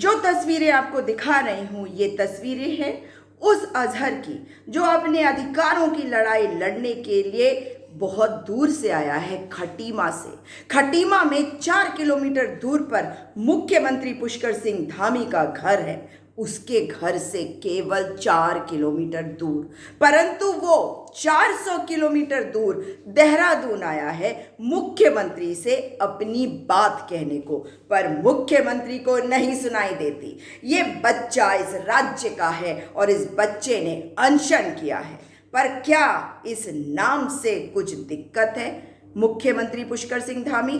जो तस्वीरें आपको दिखा रही हूँ ये तस्वीरें हैं उस अजहर की जो अपने अधिकारों की लड़ाई लड़ने के लिए बहुत दूर से आया है, खटीमा से। खटीमा में 4 किलोमीटर दूर पर मुख्यमंत्री पुष्कर सिंह धामी का घर है, उसके घर से केवल 4 किलोमीटर दूर, परंतु वो 400 किलोमीटर दूर देहरादून आया है मुख्यमंत्री से अपनी बात कहने को, पर मुख्यमंत्री को नहीं सुनाई देती। ये बच्चा इस राज्य का है और इस बच्चे ने अनशन किया है, पर क्या इस नाम से कुछ दिक्कत है? मुख्यमंत्री पुष्कर सिंह धामी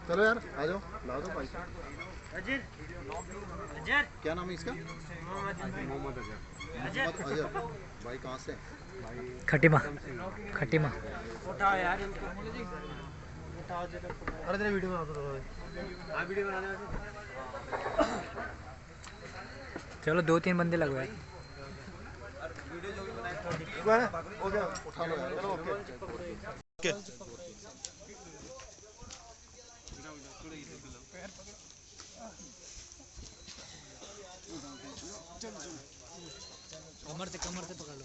चलो यार आ जाओ, ला दो भाई। क्या नाम है इसका? मोहम्मद अजहर। भाई कहाँ से? खटीमा। खटीमा। उठाओ यार इनको। उठाओ जरा। अरे तेरे वीडियो बना दो। हाँ वीडियो बनाने वाले। चलो 2-3 बंदे लगवाए। वीडियो जो भी बनाए हो गया, उठा लो यार। चलो ओके। कमर से पकड़ लो।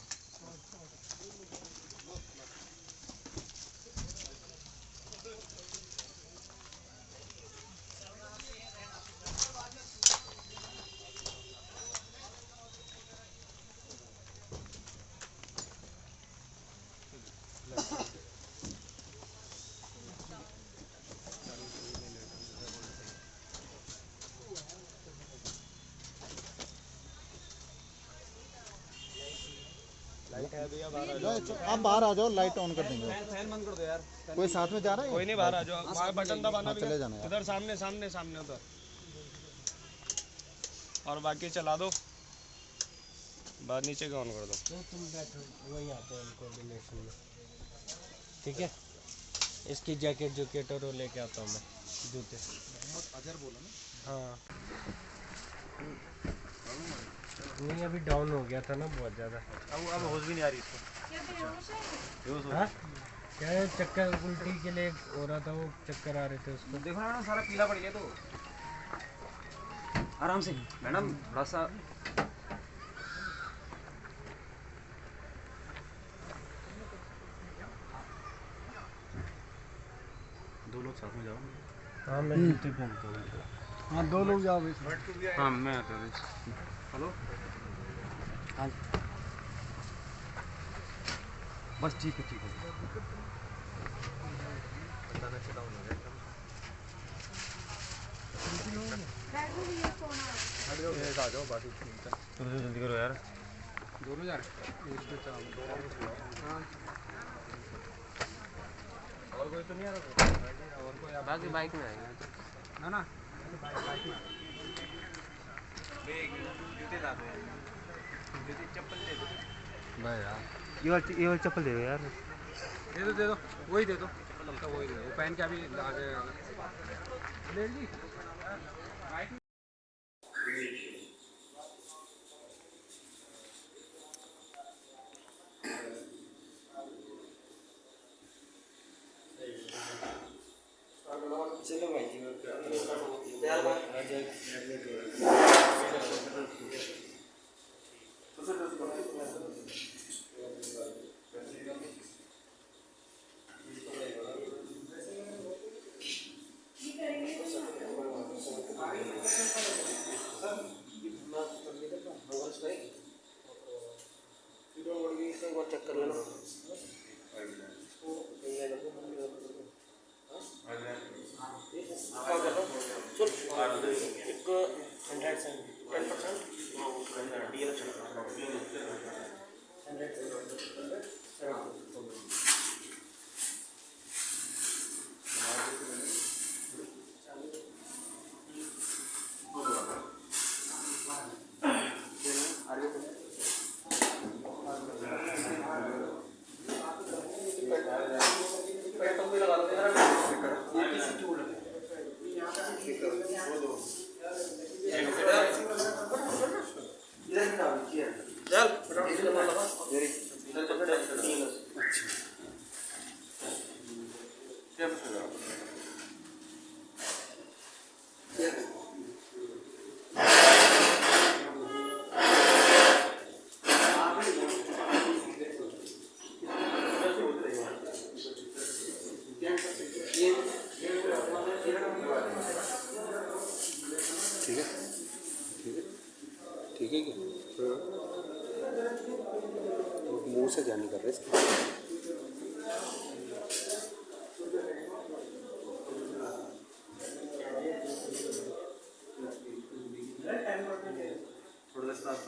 आप बाहर आ जाओ, लाइट ऑन कर देंगे। फैन बंद कर दो यार। कोई साथ में जा रहा है? कोई नहीं, बाहर आ जाओ। बटन दबाना, चले जाना यार। उधर सामने सामने सामने उधर, और बाकी चला दो। बाहर नीचे का ऑन कर दो। तुम बैठो, वही आते हैं कोऑर्डिनेशन में। ठीक है, इसकी जैकेट जूकेट और वो लेके आता हूँ मैं, जूते। मोहम्मद अजहर बोला ना? हाँ नहीं, अभी डाउन हो गया था ना बहुत ज़्यादा। अब होश भी नहीं आ रही इसको। हाँ क्या है, चक्कर उल्टी के लिए हो रहा था, वो चक्कर आ रहे थे उसको। देखो ना सारा पीला पड़ गया, तो आराम से मैडम, थोड़ा सा। दो लोग साथ में जाओ। हाँ मैं जूते पहनता हूँ। हाँ 2 लोग जाओ। हाँ मैं आता हूँ। हेलो, हाँ बस ठीक है, ठीक है। आ जाओ, बाकी जल्दी करो यार। दोनों जा रहे, और कोई तो नहीं आ रहा? और कोई बाकी बाइक में आएंगे ना? ना जूते ला दो, जूते चप्पल दे दो भाई यार। ये वाली चप्पल दे दो यार। दे दो वही दे दो, वही दे दो। वो पहन के अभी आगे ले ली। चलो भाई जी, चक्कर लेना। टिश्यू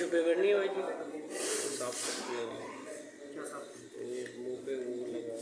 पेपर नहीं होगी साफ करती है ये मुंह पे वो लगा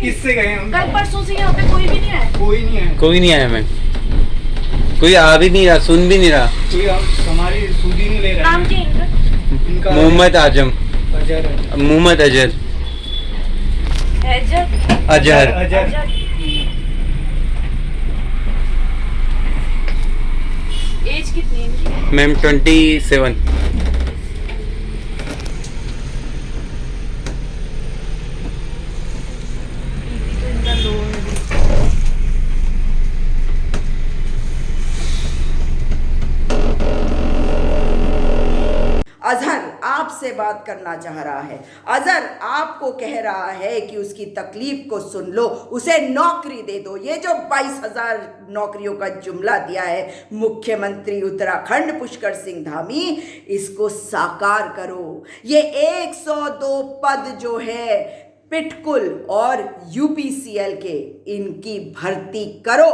किससे गए हम? कल परसों से यहाँ पे कोई भी नहीं आया। कोई नहीं है। कोई नहीं आया मैम, कोई आ भी नहीं रहा, सुन भी नहीं रहा। कोई हमारी सुधी नहीं ले रहा। नाम क्या इनका? इनका मोहम्मद आजम, अजहर। मोहम्मद अजहर, अजहर। अजहर। एज कितनी है इनकी? मैम 27। तो इनका लो है। अजहर आपसे बात करना चाह रहा है। अजहर आपको कह रहा है कि उसकी तकलीफ को सुन लो, उसे नौकरी दे दो। ये जो 22,000 नौकरियों का जुमला दिया है मुख्यमंत्री उत्तराखंड पुष्कर सिंह धामी, इसको साकार करो। ये 102 पद जो है पिटकुल और यूपीसीएल के, इनकी भर्ती करो।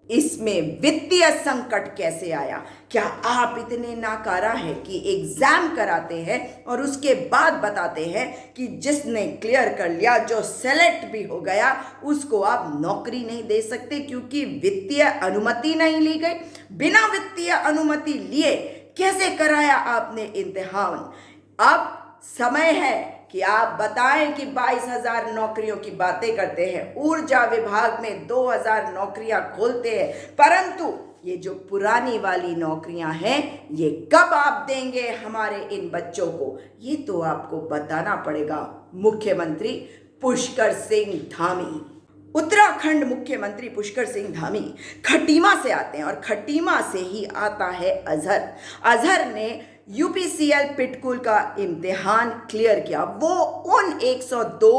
इसमें वित्तीय संकट कैसे आया? क्या आप इतने नाकारा है कि एग्जाम कराते हैं और उसके बाद बताते हैं कि जिसने क्लियर कर लिया, जो सेलेक्ट भी हो गया, उसको आप नौकरी नहीं दे सकते क्योंकि वित्तीय अनुमति नहीं ली गई? बिना वित्तीय अनुमति लिए कैसे कराया आपने इम्तिहान? अब समय है कि आप बताएं कि 22,000 नौकरियों की बातें करते हैं, ऊर्जा विभाग में 2,000 नौकरियां खोलते हैं, परंतु ये जो पुरानी वाली नौकरियां हैं, ये कब आप देंगे हमारे इन बच्चों को? ये तो आपको बताना पड़ेगा मुख्यमंत्री पुष्कर सिंह धामी। उत्तराखंड मुख्यमंत्री पुष्कर सिंह धामी खटीमा से आते हैं और खटीमा से ही आता है अजहर। अजहर ने यूपीसीएल पिटकुल का इम्तिहान क्लियर किया। वो उन 102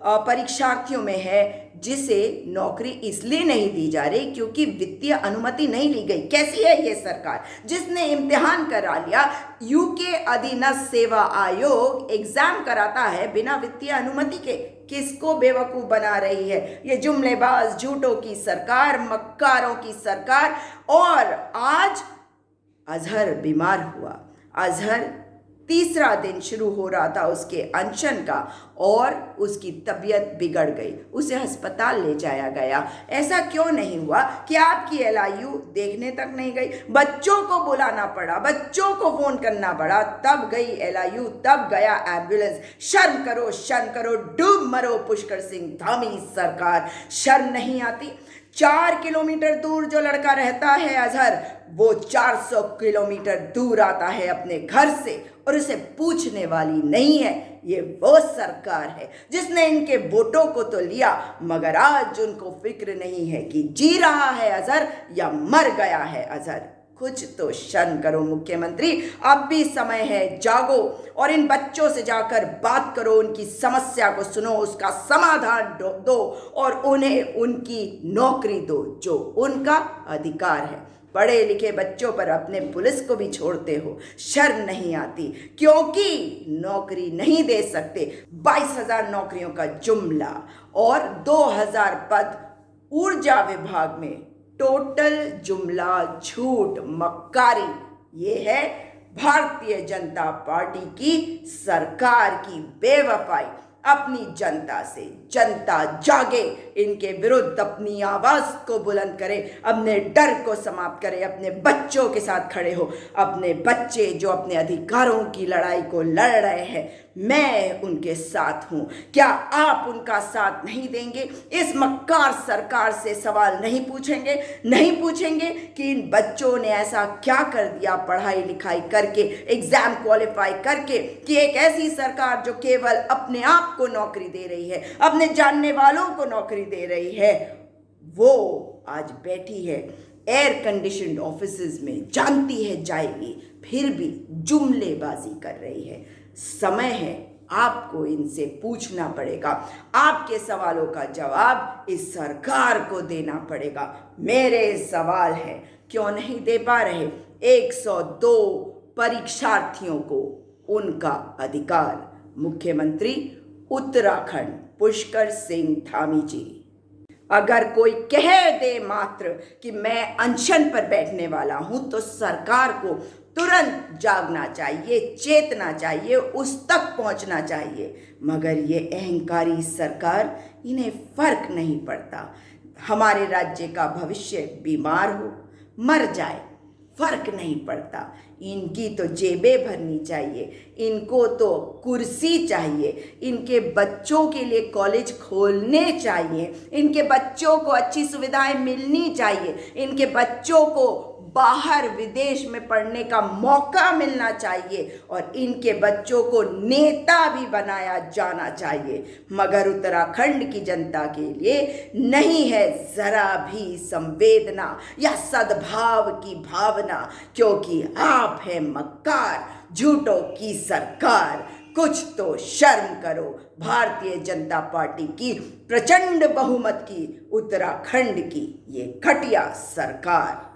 परीक्षार्थियों में है जिसे नौकरी इसलिए नहीं दी जा रही क्योंकि वित्तीय अनुमति नहीं ली गई। कैसी है ये सरकार जिसने इम्तिहान करा लिया? यूके अधीनस्थ सेवा आयोग एग्जाम कराता है बिना वित्तीय अनुमति के। किसको बेवकूफ बना रही है ये जुमलेबाज झूठों की सरकार, मक्कारों की सरकार। और आज अजहर बीमार हुआ। अजहर तीसरा दिन शुरू हो रहा था उसके अनशन का और उसकी तबीयत बिगड़ गई, उसे अस्पताल ले जाया गया। ऐसा क्यों नहीं हुआ कि आपकी LIU देखने तक नहीं गई? बच्चों को बुलाना पड़ा, बच्चों को फोन करना पड़ा, तब गई LIU, तब गया एम्बुलेंस। शर्म करो, शर्म करो, डूब मरो पुष्कर सिंह धामी सरकार, शर्म नहीं आती? 4 किलोमीटर दूर जो लड़का रहता है अजहर, वो 400 किलोमीटर दूर आता है अपने घर से और उसे पूछने वाली नहीं है। ये वो सरकार है जिसने इनके वोटों को तो लिया, मगर आज उनको फिक्र नहीं है कि जी रहा है अजहर या मर गया है अजहर। कुछ तो शर्म करो मुख्यमंत्री, अब भी समय है, जागो और इन बच्चों से जाकर बात करो, उनकी समस्या को सुनो, उसका समाधान दो और उन्हें उनकी नौकरी दो जो उनका अधिकार है। पढ़े लिखे बच्चों पर अपने पुलिस को भी छोड़ते हो, शर्म नहीं आती क्योंकि नौकरी नहीं दे सकते। 22,000 नौकरियों का जुमला और 2,000 पद ऊर्जा विभाग में टोटल जुमला झूठ मक्कारी। ये है भारतीय जनता पार्टी की सरकार की बेवफाई। अपनी जनता से जनता जागे, इनके विरुद्ध अपनी आवाज को बुलंद करे, अपने डर को समाप्त करे, अपने बच्चों के साथ खड़े हो। अपने बच्चे जो अपने अधिकारों की लड़ाई को लड़ रहे हैं, मैं उनके साथ हूं। क्या आप उनका साथ नहीं देंगे? इस मक्कार सरकार से सवाल नहीं पूछेंगे कि इन बच्चों ने ऐसा क्या कर दिया पढ़ाई लिखाई करके, एग्जाम क्वालिफाई करके, कि एक ऐसी सरकार जो केवल अपने आप को नौकरी दे रही है, अपने जानने वालों को नौकरी दे रही है, वो आज बैठी है एयर कंडीशनड ऑफिसेज में, जानती है जाएगी, फिर भी जुमलेबाजी कर रही है। समय है, आपको इनसे पूछना पड़ेगा, आपके सवालों का जवाब इस सरकार को देना पड़ेगा। मेरे सवाल है, क्यों नहीं दे पा रहे 102 परीक्षार्थियों को उनका अधिकार? मुख्यमंत्री उत्तराखंड पुष्कर सिंह धामी जी, अगर कोई कह दे मात्र कि मैं अनशन पर बैठने वाला हूं, तो सरकार को तुरंत जागना चाहिए, चेतना चाहिए, उस तक पहुंचना चाहिए। मगर ये अहंकारी सरकार, इन्हें फर्क नहीं पड़ता। हमारे राज्य का भविष्य बीमार हो, मर जाए, फर्क नहीं पड़ता। इनकी तो जेबें भरनी चाहिए, इनको तो कुर्सी चाहिए, इनके बच्चों के लिए कॉलेज खोलने चाहिए, इनके बच्चों को अच्छी सुविधाएं मिलनी चाहिए, इनके बच्चों को बाहर विदेश में पढ़ने का मौका मिलना चाहिए, और इनके बच्चों को नेता भी बनाया जाना चाहिए। मगर उत्तराखंड की जनता के लिए नहीं है जरा भी संवेदना या सद्भाव की भावना, क्योंकि आप हैं मक्कार, झूठों की सरकार। कुछ तो शर्म करो। भारतीय जनता पार्टी की प्रचंड बहुमत की उत्तराखंड की ये घटिया सरकार।